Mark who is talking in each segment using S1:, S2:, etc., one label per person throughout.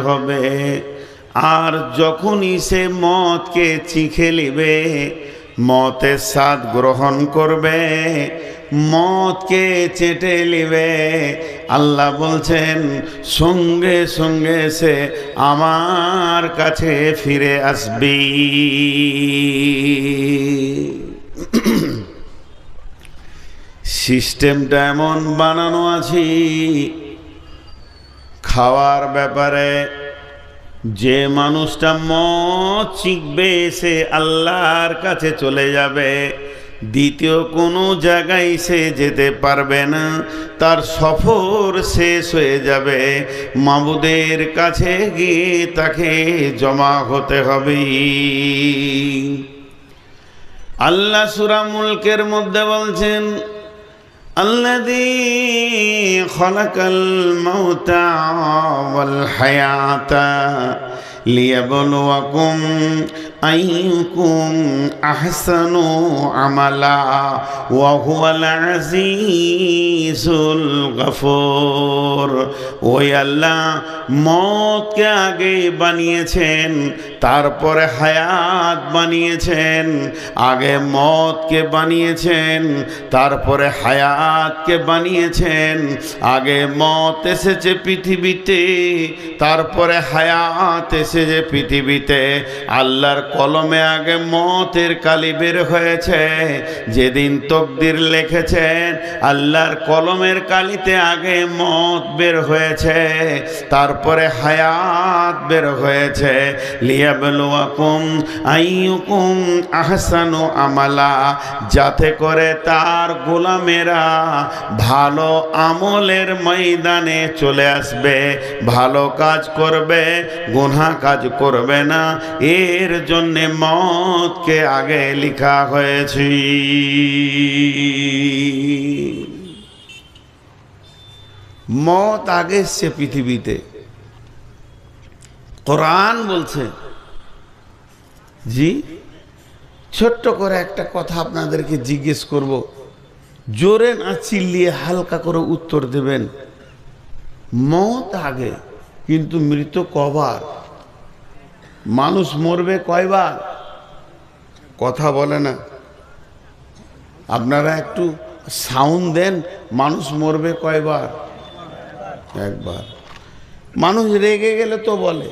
S1: হবে। আর যখনই সে মদকে চিখে নিবে, মতের স্বাদ গ্রহণ করবে, মদকে চেটে নিবে, আল্লাহ বলছেন সঙ্গে সঙ্গে সে আমার কাছে ফিরে আসবি। সিস্টেমটা এমন বানানো আছে খাওয়ার ব্যাপারে, যে মানুষটা মদ চিখবে সে আল্লাহর কাছে চলে যাবে, দ্বিতীয় কোনো জায়গায় সে যেতে পারবে না, তার সফর শেষ হয়ে যাবে, মাবুদের কাছে গিয়ে তাকে জমা হতে হবে। আল্লাহ সূরা মুলকের মধ্যে বলছেন, আল্লাযী খালাকাল মাউতা ওয়াল হায়াতা লিয়াবলুয়াকুম আইয়ুকুম আহসানু আমালা ওয়া হুয়াল আজিজুল গফুর। ওই আল্লাহ মওতকে আগে বানিয়েছেন, তারপরে হায়াত বানিয়েছেন। আগে মওতকে বানিয়েছেন, তারপরে হায়াতকে বানিয়েছেন। আগে মওত এসেছে পৃথিবীতে, তারপরে হায়াত এসেছে পৃথিবীতে। আল্লাহর কলমে আগে মওতের কালি বের হয়েছে। যেদিন তকদির লিখেছেন, আল্লাহর কলমের কালিতে আগে মওত বের হয়েছে, তারপরে হায়াত বের হয়েছে। লিয়াবলুয়াকুম আইয়ুকুম আহসানু আমালা, যাতে করে তার গোলামেরা ভালো আমলের ময়দানে চলে আসবে, ভালো কাজ করবে, গুনাহ কাজ করবে না। এর জন্যে মওতকে আগে লেখা হয়েছে। মওত আগে এসছে পৃথিবীতে। কোরআন বলছে, জি ছোট্ট করে একটা কথা আপনাদেরকে জিজ্ঞেস করব, জোরে না চিল্লিয়ে হালকা করে উত্তর দেবেন। মওত আগে, কিন্তু মৃত্যু কবার? মানুষ মরবে কয়বার? কথা বলে না। আপনারা একটু সাউন্ড দেন, মানুষ মরবে কয়বার? একবার। মানুষ রেগে গেলে তো বলে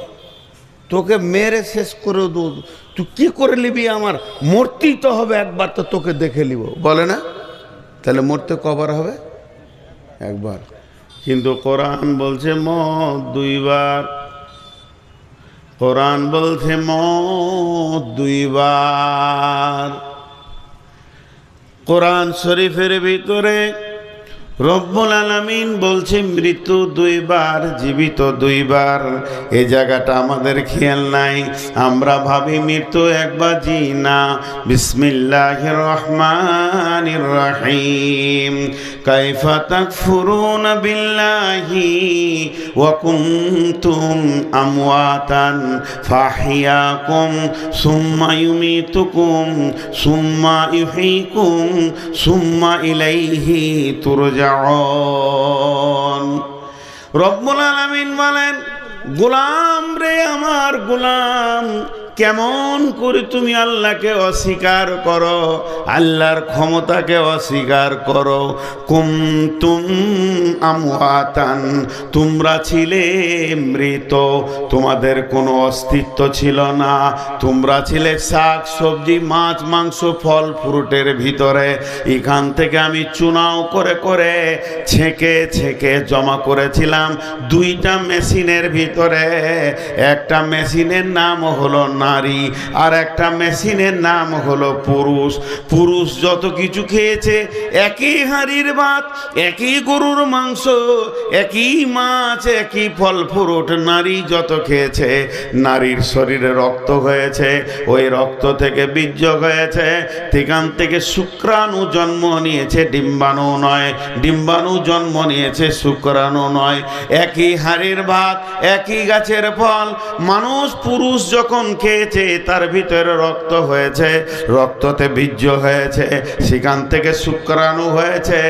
S1: তোকে মেরে শেষ করে দেবো, তুই কি করে নিবি, আমার মরতেই তো হবে একবার, তো তোকে দেখে নিব, বলে না? তাহলে মরতে কবার হবে? একবার। কিন্তু কোরআন বলছে মওত দুইবার। কোরআন বলছে মওত দুইবার। কোরআন শরীফের ভিতরে রব্বুল আলামিন বলছে মৃত্যু দুইবার, জীবিত দুইবার। এই জায়গাটা আমাদের খেয়াল নাই। আমরা ভাবি মৃত্যু একবার, জি না। বিসমিল্লাহির রহমানির রহিম। কাইফা তাকফুরুনা বিল্লাহি ওয়া কুনতুম আমওয়াতান ফাহিয়াকুম সুম্মা ইউমিতুকুম সুম্মা ইউহয়িকুম সুম্মা ইলাইহি তুরজা। রব্বুল আলামিন বলেন, গোলাম রে আমার গোলাম, কেমন করে তুমি আল্লাহকে অস্বীকার করো, আল্লাহর ক্ষমতাকে অস্বীকার করো। কুনতুম আমওয়াতান, তোমরা ছিলে মৃত, তোমাদের কোনো অস্তিত্ব ছিল না। তোমরা ছিলে শাক সবজি, মাছ মাংস, ফল ফ্রুটের ভিতরে। এখান থেকে আমি চুনাও করে করে ছেঁকে ছেঁকে জমা করেছিলাম দুইটা মেশিনের ভিতরে। একটা মেশিনের নাম হলো নারী, আর একটা মেশিনের নাম হলো পুরুষ। পুরুষ যত কিছু খেয়েছে, একই হাঁড়ির ভাত, একই গরুর মাংস, একই মাছ, একই ফল ফ্রুট। নারী যত খেয়েছে, নারীর শরীরে রক্ত হয়েছে, ওই রক্ত থেকে বীর্য হয়েছে, সেখান থেকে শুক্রাণু জন্ম নিয়েছে, ডিম্বাণু নয়। ডিম্বাণু জন্ম নিয়েছে, শুক্রাণু নয়। একই হাঁড়ির ভাত, একই গাছের ফল। মানুষ পুরুষ যখন খেয়ে খেয়েছে, তার ভিতরে রক্ত হয়েছে, রক্ততে বীর্য হয়েছে, সেখান থেকে শুক্রাণু হয়েছে।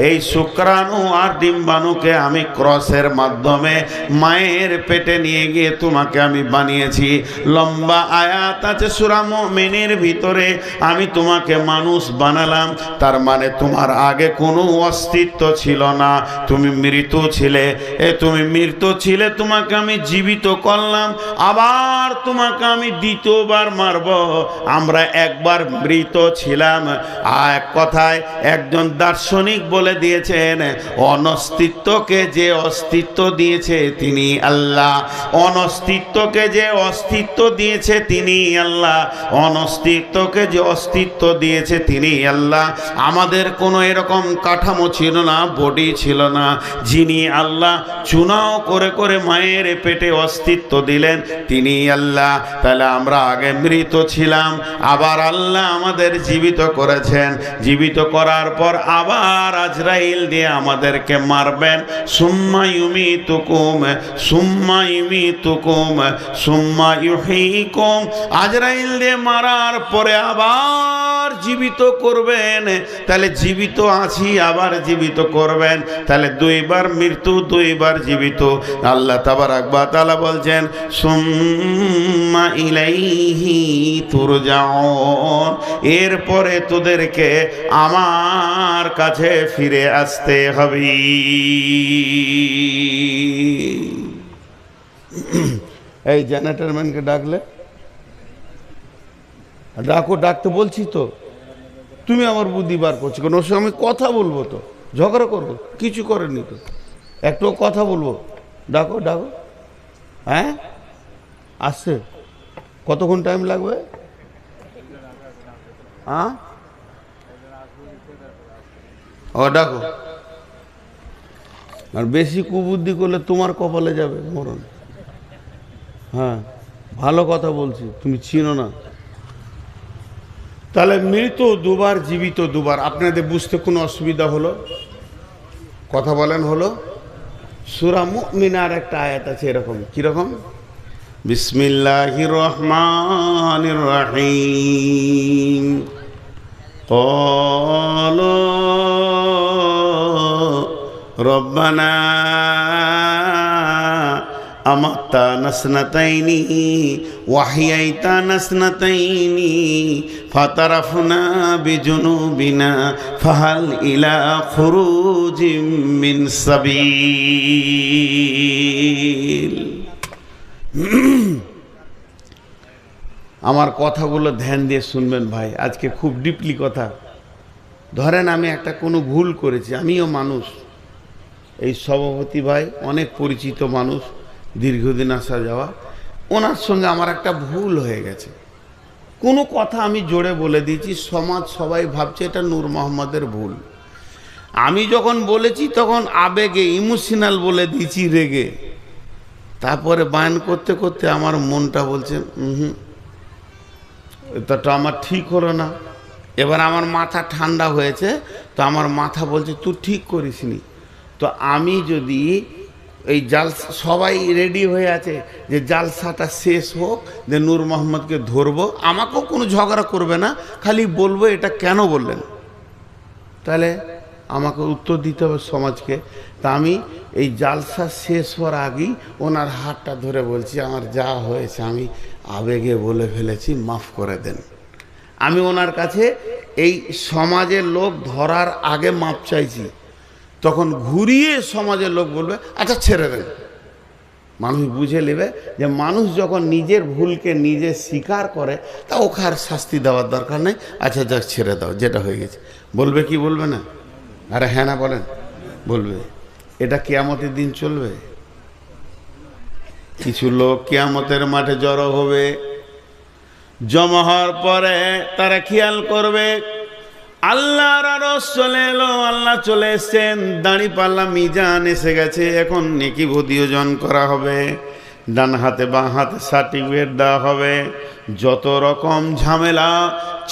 S1: এই শুক্রাণু আর ডিম্বাণুকে আমি ক্রসের মাধ্যমে মায়ের পেটে নিয়ে গিয়ে তোমাকে আমি বানিয়েছি। লম্বা আয়াত আছে সূরা মুমিনের ভিতরে, আমি তোমাকে মানুষ বানালাম, তার মানে তোমার আগে কোনো অস্তিত্ব ছিল না, তুমি মৃত ছিলে। তুমি মৃত ছিলে, তোমাকে আমি জীবিত করলাম, আবার তোমাকে আমি দ্বিতীয়বার মারব। আমরা একবার মৃত ছিলাম। আর এক কথায় একজন দার্শনিক বলে দিয়েছেন, অনস্তিত্বকে যে অস্তিত্ব দিয়েছে তিনি আল্লাহ, অনস্তিত্বকে যে অস্তিত্ব দিয়েছে তিনি আল্লাহ, অনস্তিত্বকে যে অস্তিত্ব দিয়েছে তিনি আল্লাহ। আমাদের কোনো এরকম কাঠামো ছিল না, বডি ছিল না, যিনি আল্লাহ চুনাও করে করে মায়ের পেটে অস্তিত্ব দিলেন তিনি আল্লাহ। তাহলে আমরা আগে মৃত ছিলাম, আবার আল্লাহ আমাদের জীবিত করেছেন, জীবিত করার পর আবার আজরাইল দিয়ে আমাদেরকে মারবেন। সুম্মা ইউমিতুকুম সুম্মা ইউমিতুকুম সুম্মা ইউহয়িকুম, আজরাইল দিয়ে মারার পরে আবার জীবিত করবেন। তাহলে জীবিত আছি, আবার জীবিত করবেন, তাহলে দুইবার মৃত্যু, দুইবার জীবিত। আল্লাহ তাবারাক ওয়া তাআলা বলছেন সুম্মা ইলাইহি তুরজাউন, এরপরে তোদেরকে আমার কাছে ফিরে আসতে হবে। এই জেনারেটরম্যানকে ডাকলে ডাকো, ডাকতে বলছি তো, তুমি আমার বুদ্ধি বার করছো কেন? ওর সঙ্গে আমি কথা বলবো, তো ঝগড়া করবো, কিছু করেনি তো, একটু কথা বলবো, ডাকো ডাকো। হ্যাঁ আসছে, কতক্ষণ টাইম লাগবে? হ্যাঁ ও ডাকো। আর বেশি কুবুদ্ধি করলে তোমার কপালে যাবে মরণ। হ্যাঁ ভালো কথা বলছি, তুমি চিনো না। তাহলে মৃত দুবার, জীবিত দুবার। আপনাদের বুঝতে কোনো অসুবিধা হলো? কথা বলেন হলো? সূরা মুমিনার একটা আয়াত আছে এরকম, কিরকম? বিসমিল্লাহির রহমানির রহিম। ক্বালু রব্বানা আমাত্তানা স্নাতাইনি ওয়াহিয়াইতানা স্নাতাইনি ফাতারাফনা বিজুনুবিনা ফাহাল ইলা খুরুজিম মিন সাবিল। আমার কথাগুলো ধ্যান দিয়ে শুনবেন ভাই, আজকে খুব ডিপলি কথা। ধরেন আমি একটা কোনো ভুল করেছি, আমিও মানুষ, এই সভাপতি ভাই অনেক পরিচিত মানুষ, দীর্ঘদিন আসা যাওয়া, ওনার সঙ্গে আমার একটা ভুল হয়ে গেছে। কোনো কথা আমি জোরে বলে দিয়েছি, সমাজ সবাই ভাবছে এটা নূর মোহাম্মদের ভুল। আমি যখন বলেছি তখন আবেগে, ইমোশনাল বলে দিয়েছি, রেগে। তারপরে বায়ান করতে করতে আমার মনটা বলছে এটা আমার ঠিক হলো না। এবার আমার মাথা ঠান্ডা হয়েছে, তো আমার মাথা বলছে তুই ঠিক করিসনি। তো আমি যদি এই সবাই রেডি হয়ে আছে যে জালসাটা শেষ হোক, যে নূর মোহাম্মদকে ধরবো, আমাকেও কোনো ঝগড়া করবে না, খালি বলবো এটা কেন বললেন, তাহলে আমাকে উত্তর দিতে হবে সমাজকে। তা আমি এই জালসা শেষ হওয়ার আগেই ওনার হাতটা ধরে বলছি আমার যা হয়েছে আমি আবেগে বলে ফেলেছি, মাফ করে দেন। আমি ওনার কাছে এই সমাজের লোক ধরার আগে মাপ চাইছি, তখন ঘুরিয়ে সমাজের লোক বলবে আচ্ছা ছেড়ে দেন। মানুষ বুঝে নেবে যে মানুষ যখন নিজের ভুলকে নিজে স্বীকার করে, তা ওকে আর শাস্তি দেওয়ার দরকার নেই, আচ্ছা যাক ছেড়ে দাও, যেটা হয়ে গেছে। বলবে কি বলবে না? আরে হ্যাঁ না বলেন, বলবে। এটা কিয়ামতের দিন চলবে। কিছু লোক কিয়ামতের মাঠে জড়ো হবে, জমা হওয়ার পরে তারা খেয়াল করবে আল্লাহর আরশ চলে এলো, আল্লাহ চলে এসছেন, দাঁড়ি পাল্লা মিজান এসে গেছে, এখন নেকি ভোদিয়োজন করা হবে। ডান হাতে বাঁ হাতে সার্টিফিকেট দেওয়া হবে। যত রকম ঝামেলা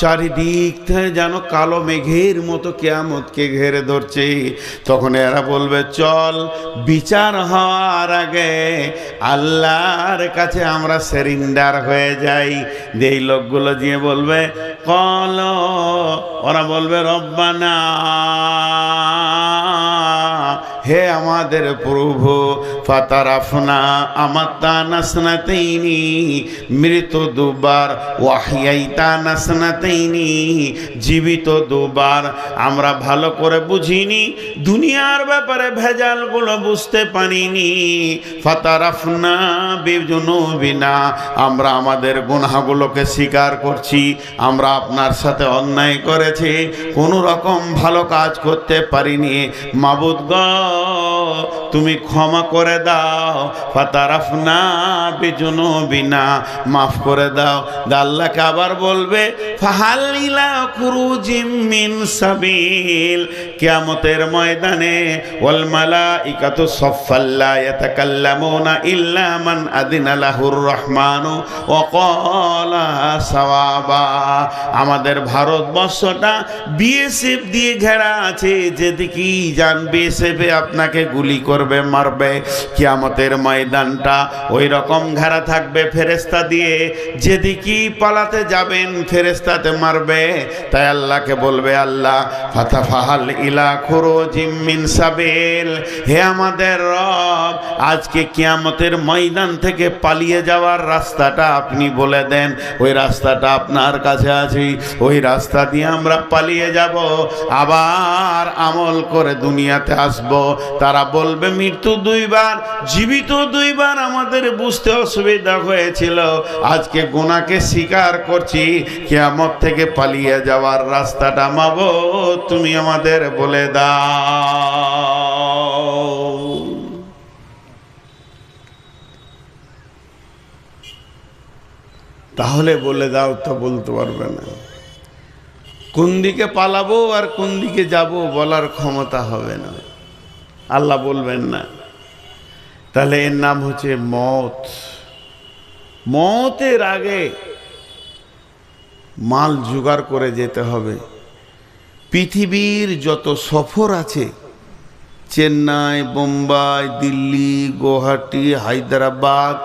S1: চারিদিক থেকে যেন কালো মেঘের মতো কিয়ামতকে ঘিরে ধরছে। তখন এরা বলবে চল বিচার হওয়ার আগে আল্লাহর কাছে আমরা সারেন্ডার হয়ে যাই। এই লোকগুলো গিয়ে বলবে কল, ওরা বলবে রব্বানা, হে আমাদের প্রভু, ফাতারাফনা আমাত্তানা সানাতাইনি, মৃত দুবার, ওয়াহিয়াইতানা সানাতাইনি, জীবিত দুবার। আমরা ভালো করে বুঝিনি, দুনিয়ার ব্যাপারে ভেজালগুলো বুঝতে পারিনি। ফাতারাফনা বিজুনুবিনা, আমরা আমাদের গুনাহগুলোকে স্বীকার করছি, আমরা আপনার সাথে অন্যায় করেছি, কোনো রকম ভালো কাজ করতে পারিনি। মাবুদ গো, তুমি ক্ষমা করে দাও। ফাতারাফনা বিজুনুবিনা, মাফ করে দাও। আল্লাহকে আবার বলবে ফাহাল ইলা খুরুজিম মিন সাবিল, কিয়ামতের ময়দানে ওয়াল মালাইকাতু সাফফাল লা ইয়াতাকাল্লামুনা ইল্লা মান আযিনা লাহুর রহমানু ওয়া ক্বালা সাওয়াবা। আমাদের ভারতবর্ষটা বিএসএফ দিয়ে ঘেরা আছে, যেদিকেই যান বিএসএফ আপনাকে গুলি করবে, মারবে। কিয়ামতের ময়দানটা ওই রকম ঘেরা থাকবে ফেরেশতা দিয়ে, যেদিকেই পালাতে যাবেন ফেরেশতাতে মারবে। তাই আল্লাহকে বলবে আল্লাহ ফাতাফাহাল ইলা খুরুজিম মিন সাবিল, হে আমাদের রব, আজকে কিয়ামতের ময়দান থেকে পালিয়ে যাওয়ার রাস্তাটা আপনি বলে দেন। ওই রাস্তাটা আপনার কাছে আছে, ওই রাস্তা দিয়ে আমরা পালিয়ে যাব, আবার আমল করে দুনিয়াতে আসব। তারা বলবে মৃত্যু দুইবার, জীবিত দুইবার আমাদের বুঝতে অসুবিধা হয়েছিল, আজকে গুনাহকে স্বীকার করছি, কিয়ামত থেকে পালিয়ে যাওয়ার রাস্তাটা মাবুদ তুমি আমাদের বলে দাও। তাহলে বলে দাও তো বলতে পারবে না। কোন দিকে পালাবো আর কোন দিকে যাব বলার ক্ষমতা হবে না, আল্লাহ বলবেন না। তাহলে এর নাম হচ্ছে মওত। মওতের আগে মাল জোগাড় করে যেতে হবে। পৃথিবীর যত সফর আছে, Chennai, Bombay, Delhi, Guwahati, Hyderabad,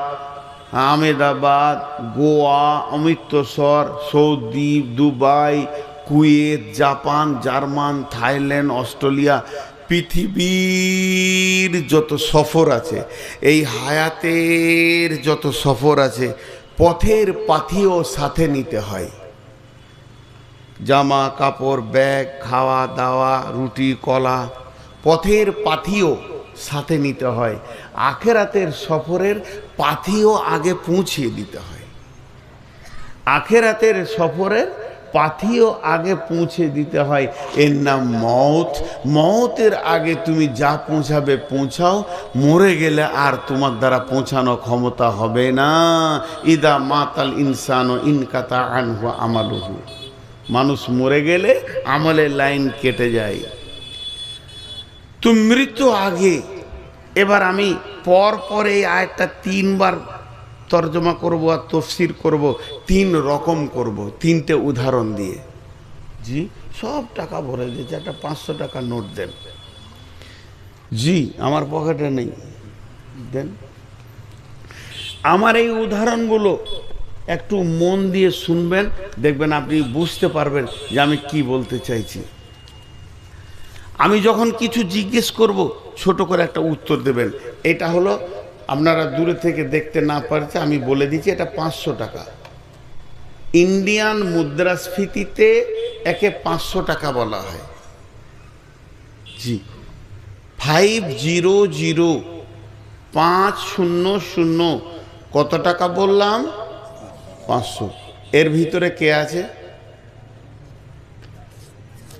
S1: Ahmedabad, Goa, Amritsar, Saudi, Dubai, Kuwait, Japan, German, Thailand, Australia, পৃথিবীর যত সফর আছে, এই হায়াতের যত সফর আছে, পথের পাথিও সাথে নিতে হয়। জামা কাপড়, ব্যাগ, খাওয়া দাওয়া, রুটি কলা, পথের পাথিও সাথে নিতে হয়। আখেরাতের সফরের পাথিও আগে পৌঁছিয়ে দিতে হয়। আখেরাতের সফরের পাথিও আগে পৌঁছে দিতে হয়। এর নাম মওত। মওতের আগে তুমি যা পৌঁছাবে পৌঁছাও, মরে গেলে আর তোমার দ্বারা পৌঁছানো ক্ষমতা হবে না। ইদা মাতাল ইনসানু ইনকাতা আনহু আমালুহু, মানুষ মরে গেলে আমলের লাইন কেটে যায়। তো মৃত্যু আগে, এবার আমি পর এই আয়াতটা 3 বার তর্জমা করব আর তফসির করব, 3 রকম করব, 3টে উদাহরণ দিয়ে। জি, সব টাকা ভরে দিয়েছে, একটা 500 টাকা নোট দেন। জি, আমার পকেটে নেই, দেন। আমার এই উদাহরণগুলো একটু মন দিয়ে শুনবেন, দেখবেন আপনি বুঝতে পারবেন যে আমি কি বলতে চাইছি। আমি যখন কিছু জিজ্ঞেস করব, ছোট করে একটা উত্তর দেবেন। এটা হলো, আপনারা দূরে থেকে দেখতে না পারছে, আমি বলে দিচ্ছি, এটা 500 টাকা। ইন্ডিয়ান মুদ্রাস্ফীতিতে একে 500 টাকা বলা হয়। জি, 500 কত টাকা বললাম? 500। এর ভিতরে কে আছে?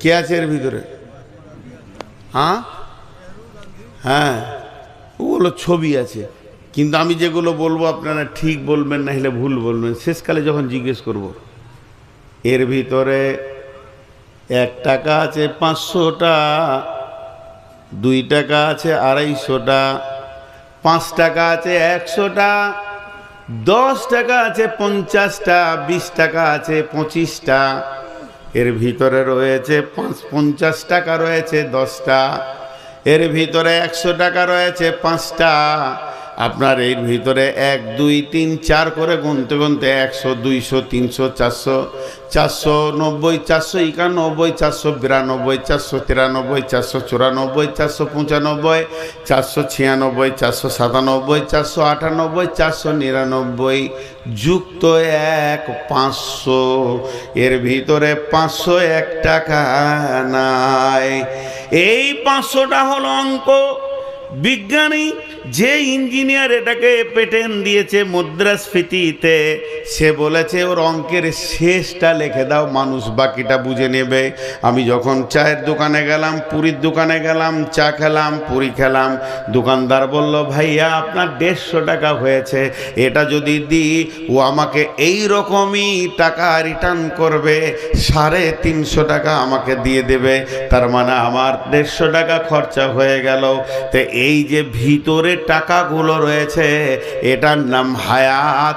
S1: কে আছে এর ভিতরে? হ্যাঁ, ওগুলো ছবি আছে, কিন্তু আমি যেগুলো বলবো আপনারা ঠিক বলবেন, না হলে ভুল বলবেন। শেষকালে যখন জিজ্ঞেস করব, এর ভিতরে 1 টাকা আছে 500টা, 2 টাকা আছে 250টা, 5 টাকা আছে 100টা, 10 টাকা আছে 50টা, 20 টাকা আছে 25টা, এর ভিতরে রয়েছে 50 টাকা রয়েছে 10টা, এর ভিতরে 100 টাকা রয়েছে 5টা। আপনার এর ভিতরে 1 2 3 4 করে গুনতে গুনতে 100 200 300 400 490 491 492 493 494 495 496 497 498 499 যুক্ত 1 500, এর ভিতরে 501 টাকা নাই। এই 500টা হলো অঙ্ক। বিজ্ঞানী যে ইঞ্জিনিয়ার এটাকে পেটেন্ট দিয়েছে মুদ্রাস্ফীতিতে, সে বলেছে ওর অঙ্কের শেষটা লিখে দাও, মানুষ বাকিটা বুঝে নেবে। আমি যখন চায়ের দোকানে গেলাম, পুরীর দোকানে গেলাম, চা খেলাম, পুরি খেলাম, দোকানদার বলল ভাইয়া আপনার 150 টাকা হয়েছে, এটা যদি দিই ও আমাকে এই রকমই টাকা রিটার্ন করবে, 350 টাকা আমাকে দিয়ে দেবে, তার মানে আমার 150 টাকা খরচা হয়ে গেল। তো এই যে ভিতরে টাকাগুলো রয়েছে এটার নাম হায়াত,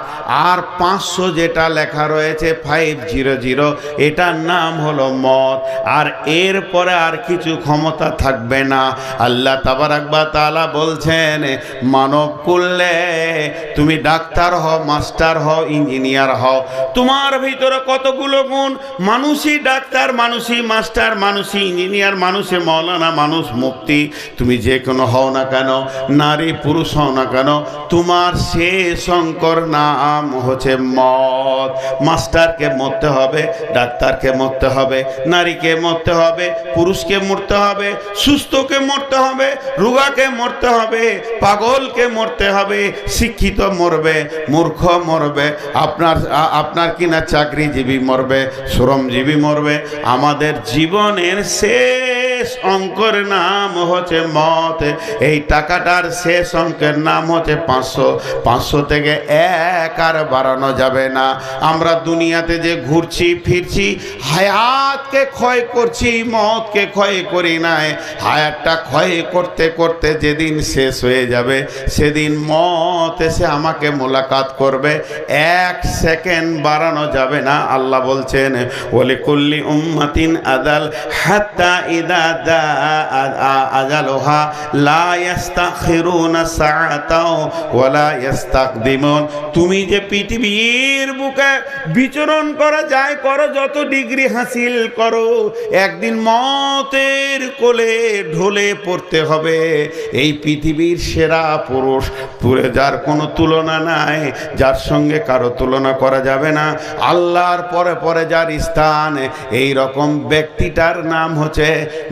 S1: আর 500 যেটা লেখা রয়েছে 500 এটার নাম হলো মত। আর এরপরে আর কিছু ক্ষমতা থাকবে না। আল্লাহ তাবারাক ওয়া তাআলা বলছেন মানব কুল্লে, তুমি ডাক্তার হও, মাস্টার হও, ইঞ্জিনিয়ার হও, তোমার ভিতরে কতগুলো গুণ, মানুষই ডাক্তার, মানুষই মাস্টার, মানুষই ইঞ্জিনিয়ার, মানুষে মৌলানা, মানুষ মুফতি, তুমি যে কোনো হও না কেন, নারী পুরুষ হও না কেন, তোমার শেষ অঙ্কর নাম হচ্ছে মত। মাস্টারকে মরতে হবে, ডাক্তারকে মরতে হবে, নারীকে মরতে হবে, পুরুষকে মরতে হবে, সুস্থকে মরতে হবে, রোগাকে মরতে হবে, পাগলকে মরতে হবে, শিক্ষিত মরবে, মূর্খ মরবে, আপনার কিনা চাকরিজীবী মরবে, শ্রমজীবী মরবে। আমাদের জীবনের শেষ অঙ্কের নাম হচ্ছে মত। এই টাকাটার শেষ অঙ্কের নাম হচ্ছে 500। 500 থেকে 1 আর বাড়ানো যাবে না। আমরা দুনিয়াতে যে ঘুরছি ফিরছি, হায়াতকে ক্ষয় করছি, মতকে ক্ষয় করি নাই। হায়াতটা ক্ষয় করতে করতে যেদিন শেষ হয়ে যাবে, সেদিন মত এসে আমাকে মোলাকাত করবে, 1 সেকেন্ড বাড়ানো যাবে না। আল্লাহ বলছেন ওয়ালি কুল্লি উম্মাতিন আদাল হাত্তা ইদা আজালুহা লা ইস্তাখিরুনা সাআতাও ওয়ালা ইস্তাকদিমুন। তুমি যে পৃথিবীর বুকে বিচরণ করা যায়, করো যত ডিগ্রি হাসিল করো, একদিন মতের কোলে ঢলে পড়তে হবে। এই পৃথিবীর সেরা পুরুষ, পুরে যার কোনো তুলনা নাই, যার সঙ্গে কারো তুলনা করা যাবে না, আল্লাহর পরে পরে যার স্থান, এই রকম ব্যক্তিটার নাম হচ্ছে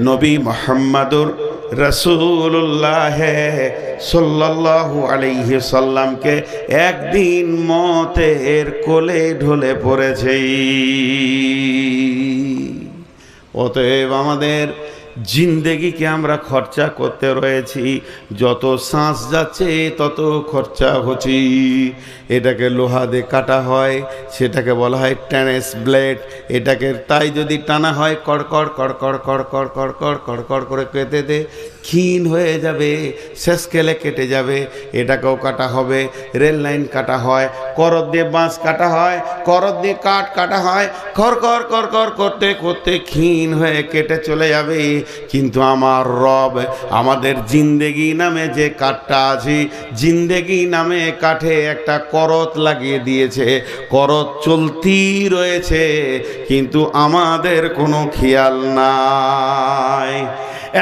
S1: নবী মুহাম্মদুর রাসূলুল্লাহ সাল্লাল্লাহু আলাইহি সাল্লামকে একদিন মতের কোলে ঢলে পড়েছে। অতএব আমাদের জিন্দেগিকে আমরা খরচা করতে রয়েছি, যত শ্বাস যাচ্ছে তত খরচা হচ্ছে। এটাকে লোহা দিয়ে কাটা হয়, সেটাকে বলা হয় টেনিস ব্লেড। এটাকে তাই যদি টানা হয় কড়কড় কড়কড় কড়কড় কড়কড় কড়কড় করে কেটে দে, ক্ষীণ হয়ে যাবে, শেষকেলে কেটে যাবে। এটাকেও কাটা হবে। রেল লাইন কাটা হয়, করত দিয়ে বাঁশ কাটা হয়, করত দিয়ে কাঠ কাটা হয়, খড়কড় কড়কড় করতে করতে ক্ষীণ হয়ে কেটে চলে যাবে। কিন্তু আমার রব আমাদের জিন্দেগি নামে যে কাঠটা আছে, জিন্দেগি নামে কাঠে একটা করত লাগিয়ে দিয়েছে। করত চলতি রয়েছে, কিন্তু আমাদের কোনো খেয়াল নাই।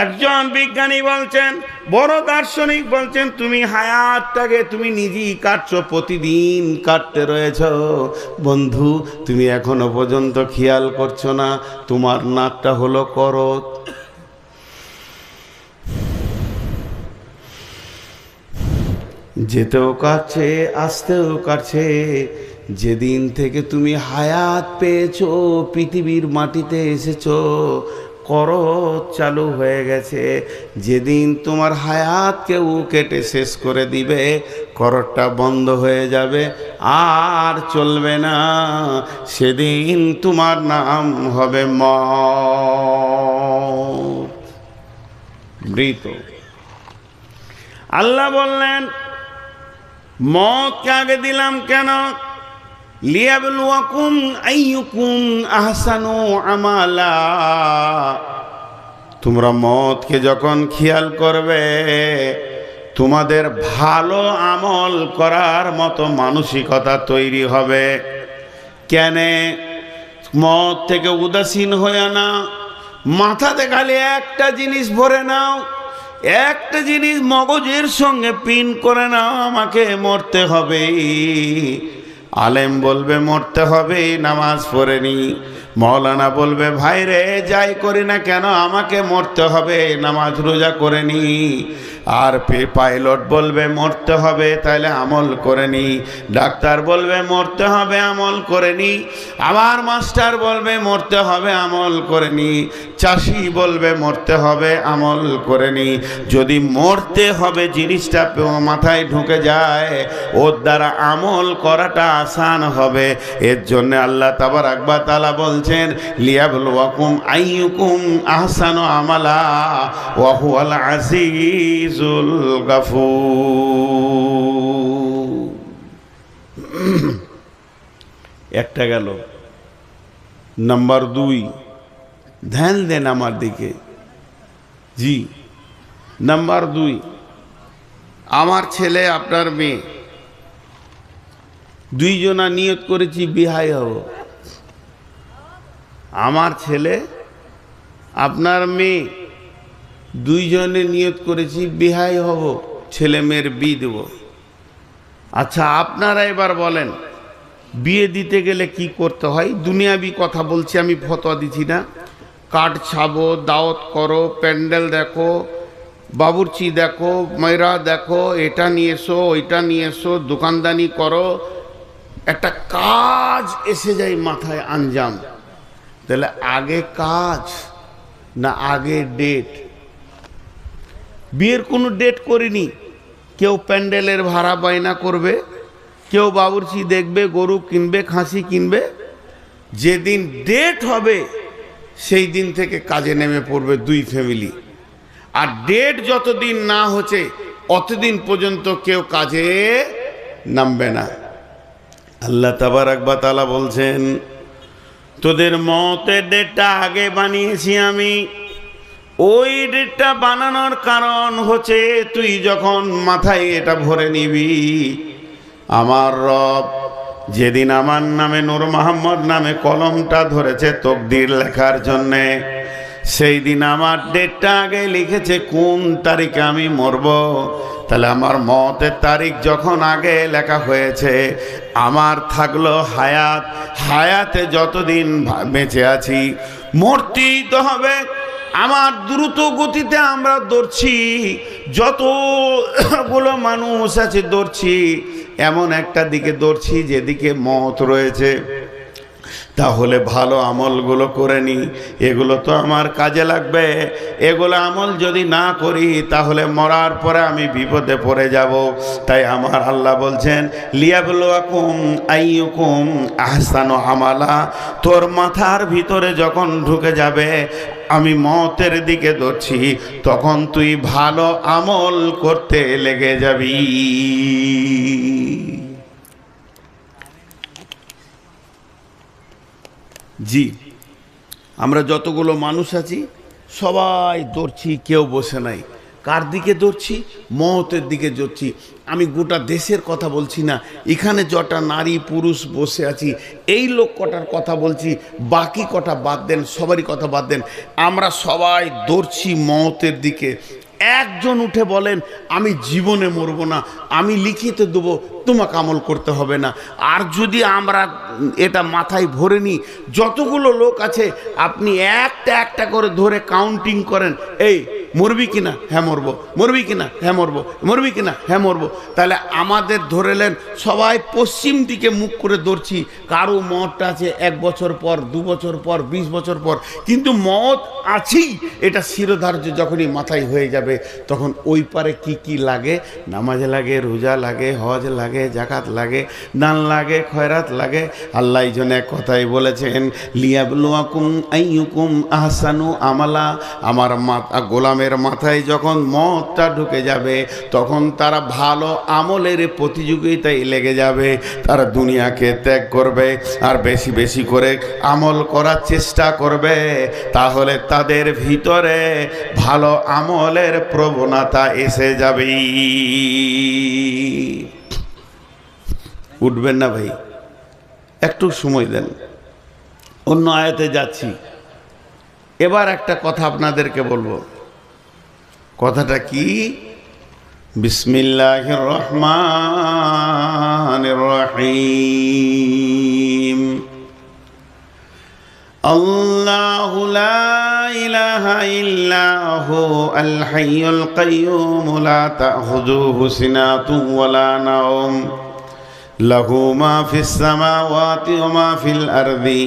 S1: একজন বিজ্ঞানী বলছেন, বড় দার্শনিক বলছেন, তুমি হায়াতটাকে তুমি নিজেই কাটছো, প্রতিদিন কাটতে রয়েছ। বন্ধু, তুমি এখনো পর্যন্ত খেয়াল করছো না, তোমার নাকটা হলো করত। যেতেও কাটছে, আসতেও কাটছে। যেদিন থেকে তুমি হায়াত পেয়েছো, পৃথিবীর মাটিতে এসেছো, করত চালু হয়ে গেছে। যেদিন তোমার হায়াতকেও কেটে শেষ করে দিবে, করতটা বন্ধ হয়ে যাবে, আর চলবে না। সেদিন তোমার নাম হবে মৃত। আল্লাহ বললেন মওতকে আগে দিলাম কেন? লিয়াবলুয়াকুম আইয়ুকুম আহসানু আমালা। তোমরা মওতকে যখন খেয়াল করবে তোমাদের ভালো আমল করার মতো মানসিকতা তৈরি হবে। কেন? মওত থেকে উদাসীন হয়ে না, মাথাতে খালি একটা জিনিস ভরে নাও, একটা জিনিস মগজের সঙ্গে পিন করে নাও, আমাকে মরতে হবে। আলেম বলবে মরতে হবে, নামাজ পড়েনি। মৌলানা বলবে ভাই রে যাই করি না কেন আমাকে মরতে হবে, নামাজ রোজা করেনি। আর পাইলট বলবে মরতে হবে, তাইলে আমল করেনি। ডাক্তার বলবে মরতে হবে, আমল করেনি। আবার মাস্টার বলবে মরতে হবে, আমল করেনি। চাষি বলবে মরতে হবে, আমল করেনি। যদি মরতে হবে জিনিসটা মাথায় ঢুকে যায়, ওর দ্বারা আমল করাটা আসান হবে। এর জন্য আল্লাহ তাবারাক ওয়া তাআলা বলছেন লিয়াবলুয়াকুম আইয়ুকুম আহসানু আমালা ওয়া হুয়াল আজিজুল গাফুর। একটা গেল। নাম্বার 2, ধ্যান দেন আমার দিকে। জি, নাম্বার 2, আমার ছেলে আপনার মেয়ে দুইজনা নিয়ত করেছি বিহাই হব। আমার ছেলে আপনার মেয়ে দুইজনে নিয়ত করেছি বিহাই হব, ছেলে মেয়ের বিয়ে দেব। আচ্ছা আপনারা এবার বলেন বিয়ে দিতে গেলে কি করতে হয়? দুনিয়াবি কথা বলছি, আমি ফতোয়া দিচ্ছি না। কার্ড ছাবো, দাওয়াত করো, প্যান্ডেল দেখো, বাবুর্চি দেখো, মেয়েরা দেখো, এটা নিয়ে এসো ওইটা নিয়ে এসো, দোকানদানি করো, একটা কাজ এসে যায় মাথায় আঞ্জাম। তাহলে আগে কাজ না আগে ডেট? বিয়ের কোনো ডেট করিনি। কেউ প্যান্ডেলের ভাড়া বায়না করবে, কেউ বাবুর্চি দেখবে, গরু কিনবে, খাসি কিনবে। যেদিন ডেট হবে সেই দিন থেকে কাজে নেমে পড়বে দুই ফ্যামিলি। আর ডেট যতদিন না হচ্ছে অতদিন পর্যন্ত কেউ কাজে নামবে না। আল্লাহ তাবারাক ওয়া তাআলা বলছেন তোদের মওতের ডেটটা আগে বানিয়েছি আমি। ওই ডেটটা বানানোর কারণ হচ্ছে তুই যখন মাথায় এটা ভরে নিবি আমার রব যেদিন আমার নামে নূর মোহাম্মদ নামে কলমটা ধরেছে তকদির লেখার জন্যে, সেই দিন আমার ডেটটা আগে লিখেছে কোন তারিখে আমি মরব। তাহলে আমার মওতের তারিখ যখন আগে লেখা হয়েছে, আমার থাকলো হায়াত, হায়াতে যতদিন বেঁচে আছি মরতেই তো হবে। আমার দ্রুত গতিতে আমরা দৌড়ছি, যতগুলো মানুষ আছে দৌড়ছি, এমন একটা দিকে দৌড়ছি যেদিকে মওত রয়েছে। তাহলে ভালো আমলগুলো করে নি, এগুলো তো আমার কাজে লাগবে। এগুলো আমল যদি না করি তাহলে মরার পরে আমি বিপদে পড়ে যাব। তাই আমার আল্লাহ বলছেন লিয়াবলুয়াকুম আইয়ুকুম আহসানু আমালা। তোর মাথার ভিতরে যখন ঢুকে যাবে আমি মওতের দিকে দৌড়ছি, তখন তুই ভালো আমল করতে লেগে যাবি। জি, আমরা যতগুলো মানুষ আছি সবাই দৌড়ছি, কেউ বসে নাই। কার দিকে দৌড়ছি? মওতের দিকে দৌড়ছি। আমি গোটা দেশের কথা বলছি না, এখানে যটা নারী পুরুষ বসে আছি এই লোক কটার কথা বলছি, বাকি কটা বাদ দেন, সবারই কথা বাদ দেন। আমরা সবাই দৌড়ছি মওতের দিকে। একজন উঠে বলেন আমি জীবনে মরব না, আমি লিখিত দেবো, তোমাকে আমল করতে হবে না। আর যদি আমরা এটা মাথায় ভরে নিই, যতগুলো লোক আছে আপনি একটা একটা করে ধরে কাউন্টিং করেন, এই মরবি কিনা? হ্যাঁ মরবো। মরবি কিনা? হ্যাঁ মরবো। মরবি কিনা? হ্যাঁ মরবো। তাহলে আমাদের ধরেলেন সবাই পশ্চিম দিকে মুখ করে দৌড়ছি। কারো মওতটা আছে 1 বছর পর, 2 বছর পর, 20 বছর পর, কিন্তু মওত আছেই, এটা শিরোধার্য। যখনই মাথায় হয়ে যাবে তখন ওই পারে কি কি লাগে? নামাজ লাগে, রোজা লাগে, হজ লাগে, জাকাত লাগে, দান লাগে, খয়রাত লাগে। আল্লাহ এই জন্য এক কথাই বলেছেন লিয়াবলুয়াকুম আইয়ুকুম আহসানু আমালা। আমার গোলাম ইমামের মাথায় যখন মতটা ঢুকে যাবে তখন তারা ভালো আমলের প্রতিযোগিতায় লেগে যাবে, তারা দুনিয়াকে ত্যাগ করবে আর বেশি বেশি করে আমল করার চেষ্টা করবে। তাহলে তাদের ভিতরে ভালো আমলের প্রবণতা এসে যাবে। উঠবেন না ভাই, একটু সময় দেন, অন্য আয়াতে যাচ্ছি। এবার একটা কথা আপনাদেরকে বলবো। কথাটা কি? বিসমিল্লাহির রহমানির রহিম। আল্লাহু লা ইলাহা ইল্লাহু আল হাইয়ুল কাইয়্যুম লা তাখুযুহু সিনাতুন ওয়ালা নাওম লাহু মা ফিস সামাওয়াতি ওয়া মা ফিল আরদি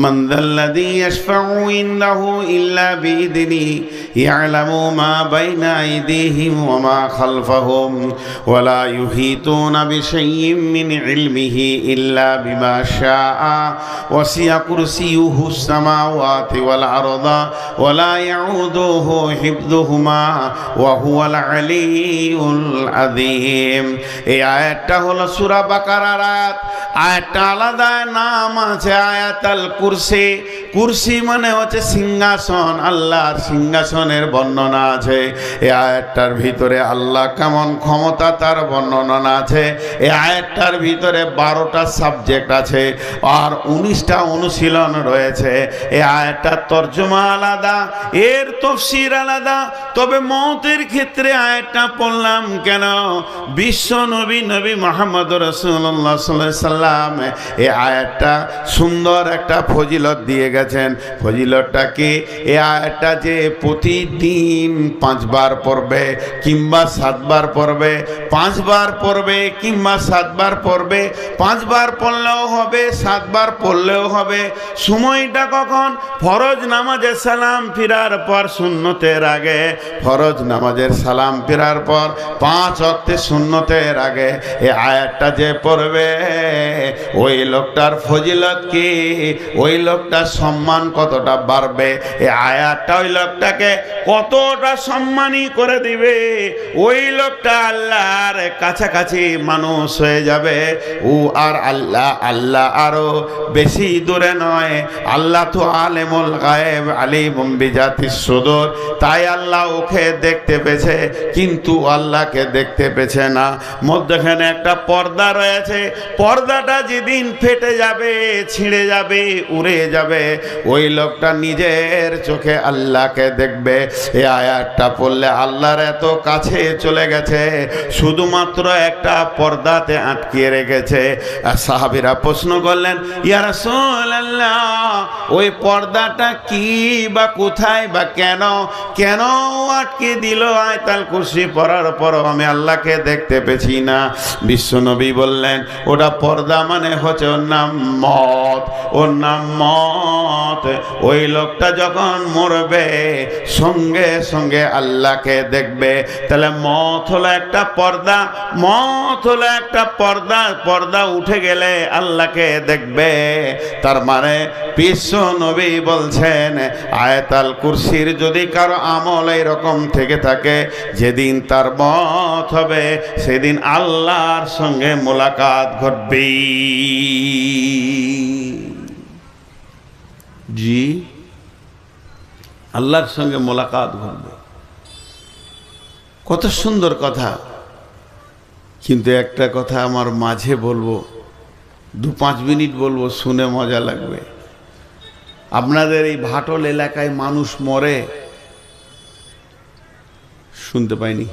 S1: من ذا الذي يشفع عنده إلا بإذنه يعلم ما بين أيديهم وما خلفهم ولا يحيطون بشيء من علمه إلا بما شاء وسع كرسيه السماوات والأرض ولا يعوده حفظهما وهو العلي العظيم। এই আয়াতটা হলো সূরা বাকারার আয়াত। আয়াতটা আলাদা নাম আছে আয়াতুল কুরসি। কুরসি মানে হচ্ছে সিংহাসন, আল্লাহর সিংহাসনের বর্ণনা আছে এই আয়াতটার ভিতরে। আল্লাহ কেমন ক্ষমতা তার বর্ণনা আছে এই আয়াতটার ভিতরে। 12টা সাবজেক্ট আছে আর 19টা অনুশীলন রয়েছে। এই আয়াতটার তর্জমা আলাদা, এর তাফসীর আলাদা। তবে মওতের ক্ষেত্রে আয়াতটা পড়লাম কেন? বিশ্ব নবী মুহাম্মদ রাসূলুল্লাহ সাল্লাল্লাহু আলাইহি সাল্লাম এই আয়াতটা সুন্দর একটা ফজিলত দিয়ে গেছেন। ফজিলতটা কি? এই আয়াতটা যে প্রতিদিন 5 বার পড়বে কিংবা 7 বার পড়বে, 5 বার পড়বে কিংবা 7 বার পড়বে, 5 বার পড়লেও হবে 7 বার পড়লেও হবে। সময়টা কখন? ফরজ নামাজের সালাম ফিরার পর, সুন্নতের আগে। ফরজ নামাজের সালাম ফিরার পর 5 ওয়াক্তে সুন্নতের আগে এই আয়াতটা যে পড়বে ওই লোকটার ফজিলত কি, ওই লোকটার সম্মান কতটা বাড়বে। এই আয়াতটা ওই লোকটাকে কতটা সম্মানী করে দিবে। ওই লোকটা আল্লাহর কাছাকাছি মানুষ হয়ে যাবে। ও আর আল্লাহ আরো বেশি দূরে নয়। আল্লাহ তো আলেমুল গায়েব আলিমুম বিজাতিস সুদূর। তাই আল্লাহ ওকে দেখতে পেয়েছে কিন্তু আল্লাহকে দেখতে পেয়েছে না। মধ্যখানে একটা পর্দা রয়েছে। পর্দাটা যেদিন ফেটে যাবে, ছিঁড়ে যাবে, উড়ে যাবে, ওই লোকটা নিজের চোখে আল্লাহকে দেখবে। এই আয়াতটা পড়লে আল্লাহর এত কাছে চলে গেছে, শুধুমাত্র একটা পর্দাতে আটকিয়ে রেখেছে। আর সাহাবীরা প্রশ্ন করলেন, ইয়া রাসূলুল্লাহ, ওই পর্দাটা কি বা কোথায় বা কেন আটকে দিল? আয়াতুল কুরসি পড়ার পরও আমি আল্লাহকে দেখতে পেছি না। বিশ্বনবী বললেন, ওটা পর্দা মানে হচ্ছে ওর নাম মত, ওর নাম মত। ওই লোকটা যখন মরবে সঙ্গে সঙ্গে আল্লাহকে দেখবে। তাহলে মত হলো একটা পর্দা, মত হলো একটা পর্দা। পর্দা উঠে গেলে আল্লাহকে দেখবে। তার মানে বিশ্ব নবী বলছেন আয়াতুল কুরসির যদি কারো আমল এরকম থেকে থাকে, যেদিন তার মত হবে সেদিন আল্লাহর সঙ্গে মোলাকাত ঘটবে। জি, আল্লাহর সঙ্গে মোলাকাত ঘটবে। কত সুন্দর কথা। কিন্তু একটা কথা আমার মাঝে বলবো, 2-5 মিনিট বলবো, শুনে মজা লাগবে। আপনাদের এই ভাটল এলাকায় মানুষ মরে, শুনতে পাইনি।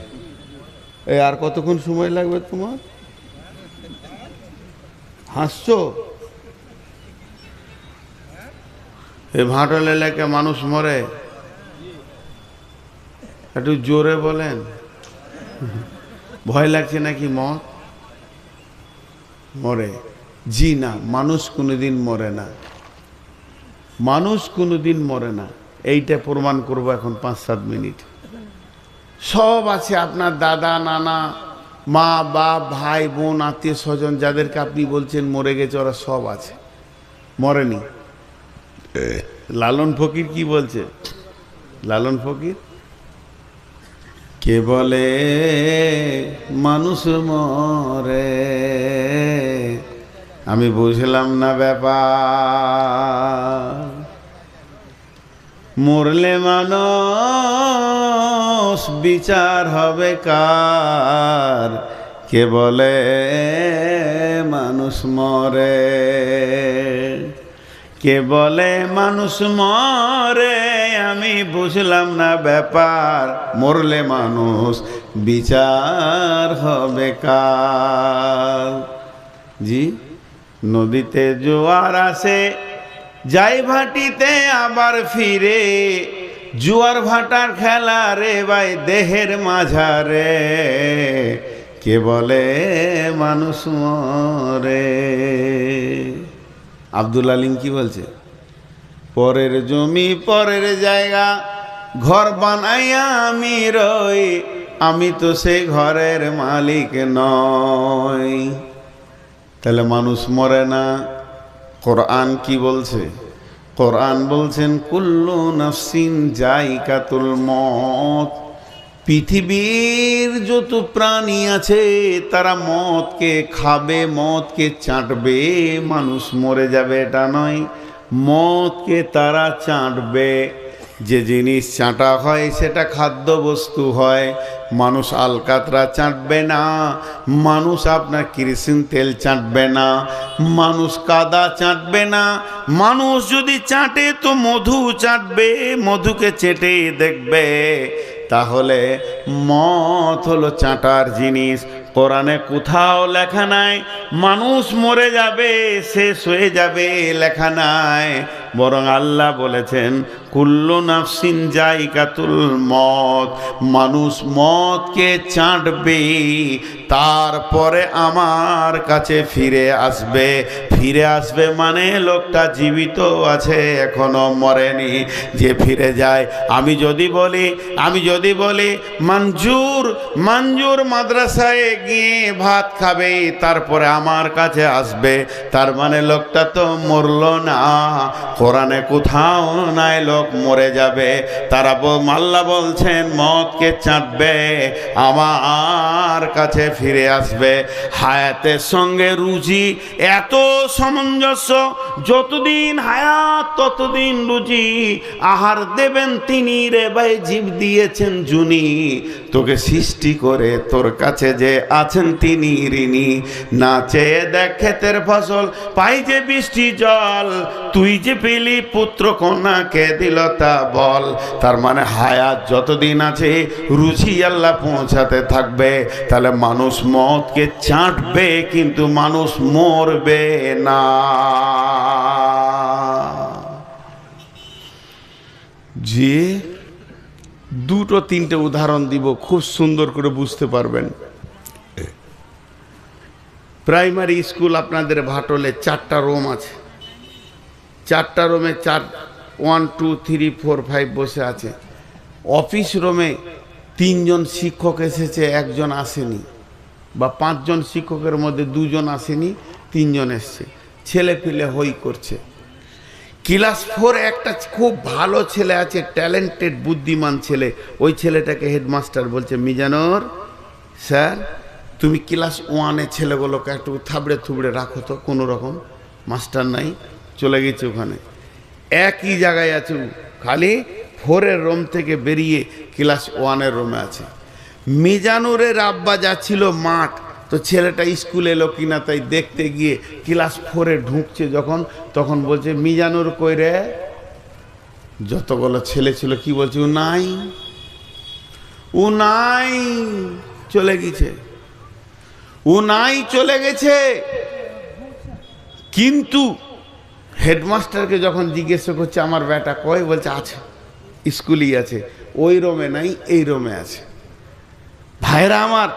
S1: এই আর কতক্ষণ সময় লাগবে তোমার? হাসছো? এই ভাটল এলাকায় মানুষ মরে, একটু জোরে বলেন। ভয় লাগছে নাকি? মত মরে? জি না, মানুষ কোনোদিন মরে না, মানুষ কোনোদিন মরে না। এইটা প্রমাণ করবো এখন 5-7 মিনিট। সব আছে, আপনার দাদা নানা মা বাপ ভাই বোন আত্মীয় স্বজন যাদেরকে আপনি বলছেন মরে গেছে, ওরা সব আছে, মরেনি। লালন ফকির কি বলছে? লালন ফকির কে বলে মানুষ মরে, আমি বুঝলাম না ব্যাপার। মরলে মানুষ বিচার হবে কার, কে বলে মানুষ মরে, কে বলে মানুষ মরে, আমি বুঝলাম না ব্যাপার। মরলে মানুষ বিচার হবে কার। জি, নদীতে জোয়ার আসে যাই ভাটিতে আবার ফিরে, জোয়ার ভাটার খেলা রে ভাই দেহের মাঝারে, কে বলে মানুষ মরে। আব্দুল আলিম কি বলছে? পরের জমি পরের জায়গা ঘর বানাইয়া আমি রই, আমি তো সেই ঘরের মালিক নই। তাহলে মানুষ মরে না। কোরআন কি বলছে? কোরআন বলছেন কুল্লু নাফসিন যায়িকাতুল মউত। পৃথিবীর যত প্রাণী আছে তারা মদকে খাবে, মদকে চাটবে। মানুষ মরে যাবে এটা নয়, মদকে তারা চাটবে। যে জিনিস চাটা হয় সেটা খাদ্য বস্তু হয়। মানুষ আলকাতরা চাটবে না, মানুষ আপনার কিরোসিন তেল চাটবে না, মানুষ কাদা চাটবে না। মানুষ যদি চাটে তো মধু চাটবে, মধুকে চেটে দেখবে। তাহলে মদ হলো চাটার জিনিস। কোরআনে কোথাও লেখা নাই মানুষ মরে যাবে, শেষ হয়ে যাবে, লেখা নাই। বরং আল্লাহ বলেছেন কুল্লু নাফসিন যায়িকাতুল মউত। মানুষ মদকে চাটবে, তারপরে আমার কাছে ফিরে আসবে। ফিরে আসবে মানে লোকটা জীবিত আছে, এখনো মরেনি। যে ফিরে যায়, আমি যদি বলি মঞ্জুর মাদ্রাসায় গিয়ে ভাত খাবে, তারপরে আমার কাছে আসবে, তার মানে লোকটা তো মরলো না। কোরআনে কোথাও নাই লোক মরে যাবে। তারা আল্লাহ বলছেন মদকে চাটবে, আমার কাছে ফিরে আসবে। হায়াতের সঙ্গে রুজি এত সামঞ্জস্য, যতদিন হায়াত ততদিন রুজি। আহার দেবেন তিনি রে ভাই, জীব দিয়েছেন জুনি। তোকে সৃষ্টি করে তোর কাছে যে আছেন তিনি ঋণী। না চেয়ে দেখ ক্ষেতের ফসল, পাই যে বৃষ্টি জল, তুই যে পেলি পুত্র কন্যা কে দিল তা বল। তার মানে হায়াত যতদিন আছে রুচি আল্লাহ পৌঁছাতে থাকবে। তাহলে মানুষ মদকে চাটবে কিন্তু মানুষ মরবে না। যে দুটো তিনটে উদাহরণ দিব, খুব সুন্দর করে বুঝতে পারবেন। প্রাইমারি স্কুল আপনাদের ভাটলে 4টা রুম আছে। 4টা রুমে 1 2 3 4 5 বসে আছে। অফিস রুমে 3 জন শিক্ষক এসেছে, 1 জন আসেনি। বা 5 জন শিক্ষকের মধ্যে 2 জন আসেনি, 3 জন এসছে। ছেলে পেলে হই করছে। ক্লাস 4 একটা খুব ভালো ছেলে আছে, ট্যালেন্টেড বুদ্ধিমান ছেলে। ওই ছেলেটাকে হেডমাস্টার বলছে, মিজানুর স্যার তুমি ক্লাস 1-এ ছেলেগুলোকে একটু থাবড়ে থুবড়ে রাখো তো কোনো রকম। মাস্টার নাই, চলে গেছে ওখানে। একই জায়গায় আছে, খালি 4-এর রুম থেকে বেরিয়ে ক্লাস 1-এর রুমে আছে। মিজানুরের আব্বা যাচ্ছিল মাঠ, তো ছেলেটা স্কুলে এলো কিনা তাই দেখতে গিয়ে ক্লাস 4-এ ঢুকছে যখন, তখন বলছে মিজানুর কই রে? যতগুলো ছেলে ছিল কি বলছে, ও নাই চলে গেছে, চলে গেছে। কিন্তু হেডমাস্টারকে যখন জিজ্ঞাসা করছে আমার বেটা কই, বলছে আছে, স্কুলেই আছে, ওই রুমে নাই এই রুমে আছে। ভাইরা আমার,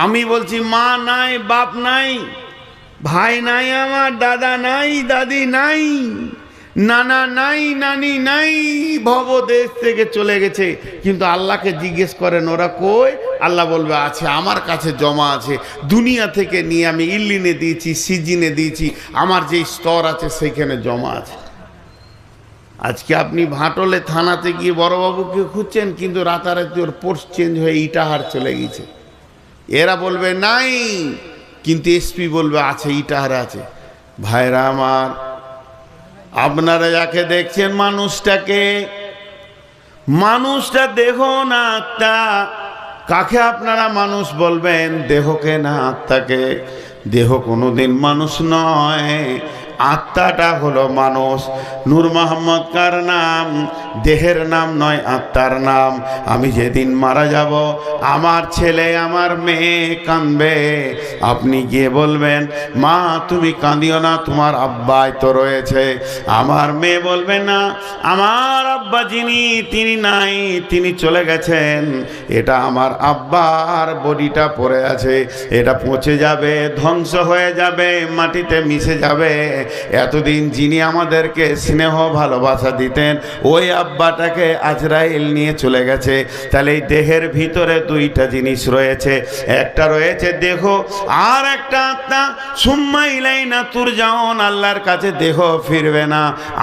S1: আমি বলছি মা নাই, বাপ নাই, ভাই নাই, আমার দাদা নাই, দাদি নাই, নানা নাই, নানি নাই, ভবদেশ থেকে চলে গেছে। কিন্তু আল্লাহকে জিজ্ঞেস করেন ওরা কই, আল্লাহ বলবে আছে, আমার কাছে জমা আছে। দুনিয়া থেকে নিয়ে আমি ইল্লিনে দিয়েছি, সিজিনে দিয়েছি, আমার যে স্তর আছে সেইখানে জমা আছে। আজকে আপনি ভাটলে থানাতে গিয়ে বড়বাবুকে খুঁজছেন, কিন্তু রাতারাতি ওর পোস্ট চেঞ্জ হয়ে ইটাহার চলে গেছে। এরা বলবে নাই, কিন্তু এসপি বলবে আছে, ইটাহারে আছে। ভাইরা আমার, আপনারা যাকে দেখছেন মানুষটা দেহ না আত্মা। কাকে আপনারা মানুষ বলবেন? দেহকে না আত্মাকে। দেহ কোনোদিন মানুষ নয়, আত্মাটা হলো মানুষ। নূর মোহাম্মদ কার নাম? দেহের নাম নয়, আত্মার নাম। আমি যেদিন মারা যাব, আমার ছেলে আমার মেয়ে কাঁদবে, আপনি গিয়ে বলবেন, মা তুমি কাঁদিও না, তোমার আব্বাই তো রয়েছে। আমার মেয়ে বলবে, না আমার আব্বা যিনি, তিনি নাই, তিনি চলে গেছেন। এটা আমার আব্বার বডিটা পড়ে আছে, এটা পচে যাবে, ধ্বংস হয়ে যাবে, মাটিতে মিশে যাবে। এতদিন যিনি আমাদেরকে স্নেহ ভালোবাসা দিতেন, ওই আব্বাটাকে আজরাইল নিয়ে চলে গেছে। তাহলে এই দেহের ভিতরে দুইটা জিনিস রয়েছে, একটা রয়েছে দেহ, আর একটা আত্মা। সুম্মা ইলাইনা তুরজাউন, আল্লাহর কাছে দেহ ফিরবে না,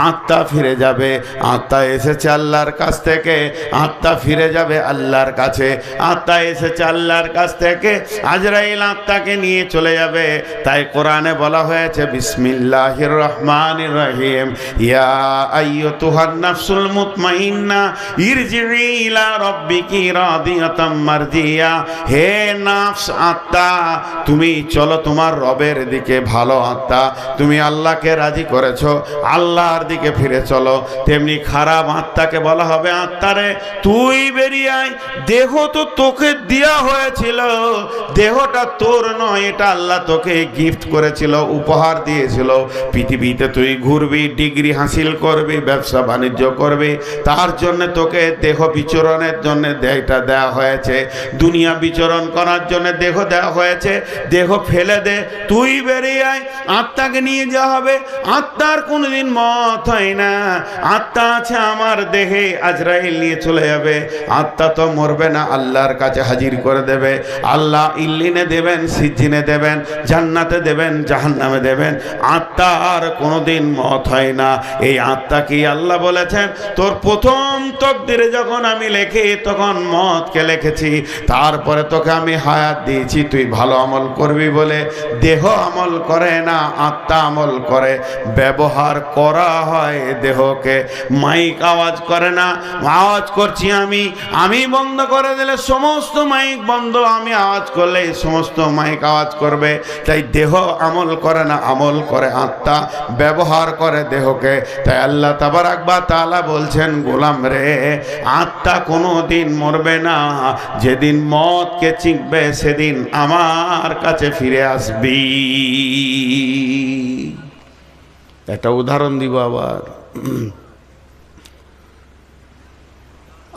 S1: আত্মা ফিরে যাবে। আত্মা এসেছে আল্লাহর কাছ থেকে, আত্মা ফিরে যাবে আল্লাহর কাছে। আত্মা এসেছে আল্লাহর কাছ থেকে, আজরাইল আত্মাকে নিয়ে চলে যাবে। তাই কোরআনে বলা হয়েছে, বিসমিল্লাহির রহমানির রহিম, ইয়া আইয়ুতুহান নাফসুল মুতমাইন্না ইরজিই ইলা রাব্বিকি রাদিয়াতাম মারদিয়া। হে নাফস, আত্মা, তুমি চলো তোমার রবের দিকে। ভালো আত্মা, তুমি আল্লাহকে রাজি করেছো, আল্লাহর দিকে ফিরে চলো। তেমনি খারাপ আত্মাকে বলা হবে, আত্মারে তুই বেরিয়ে আয়। দেহ তো তোকে দেয়া হয়েছিল, দেহটা তোর নয়, এটা আল্লাহ তোকে গিফট করেছিল, উপহার দিয়েছিল। পৃথিবীতে তুই ঘুরবি, ডিগ্রি হাসিল করবি, ব্যবসা বাণিজ্য করবি, তার জন্য তোকে দেহ বিচরণের জন্য দেহটা দেওয়া হয়েছে। দুনিয়া বিচরণ করার জন্য দেহ দেওয়া হয়েছে। দেহ ফেলে দে, তুই বেরিয়ে আয়। আত্মাকে নিয়ে যাওয়া হবে। আত্মার কোনোদিন মত হয় না। আত্মা আছে আমার দেহে, আজরাইল নিয়ে চলে যাবে। আত্মা তো মরবে না, আল্লাহর কাছে হাজির করে দেবে। আল্লাহ ইল্লিনে দেবেন, সিজ্জিনে দেবেন, জান্নাতে দেবেন, জাহান্নামে দেবেন। আত্মা আর কোনোদিন মত হয় না। এই আত্মা কি আল্লাহ বলেছেন, তোর প্রথম তকদিরে যখন আমি লেখি, তখন মতকে লিখেছি, তারপরে তোকে আমি হায়াত দিয়েছি তুই ভালো আমল করবি বলে। দেহ আমল করে না, আত্মা আমল করে। ব্যবহার করা হয় দেহকে। মাইক আওয়াজ করে না, আওয়াজ করছি আমি বন্ধ করে দিলে সমস্ত মাইক বন্ধ, আমি আওয়াজ করলে সমস্ত মাইক আওয়াজ করবে। তাই দেহ আমল করে না, আমল করে আত্মা, ব্যবহার করে দেহকে। তাই আল্লাহ তাবারাক ওয়া তাআলা বলছেন, গোলাম রে, আত্মা কোনো দিন মরবে না। যেদিন মতকে চিনবে, সেদিন আমার কাছে ফিরে আসবি। একটা উদাহরণ দিব আবার।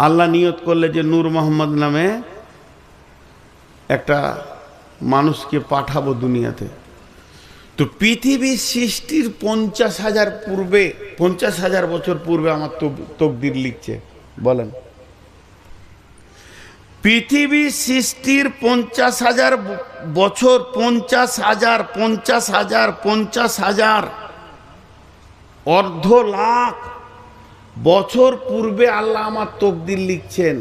S1: আল্লাহ নিয়ত করলে যে নূর মোহাম্মদ নামে একটা মানুষকে পাঠাবো দুনিয়াতে, তো পৃথিবীর সৃষ্টির 50,000 বছর পূর্বে আমার তকদির লিখছে। বলেন, পৃথিবীর সৃষ্টির 50,000 বছর, 50,000 অর্ধ লাখ বছর পূর্বে আল্লাহ আমার তকদির লিখছেন।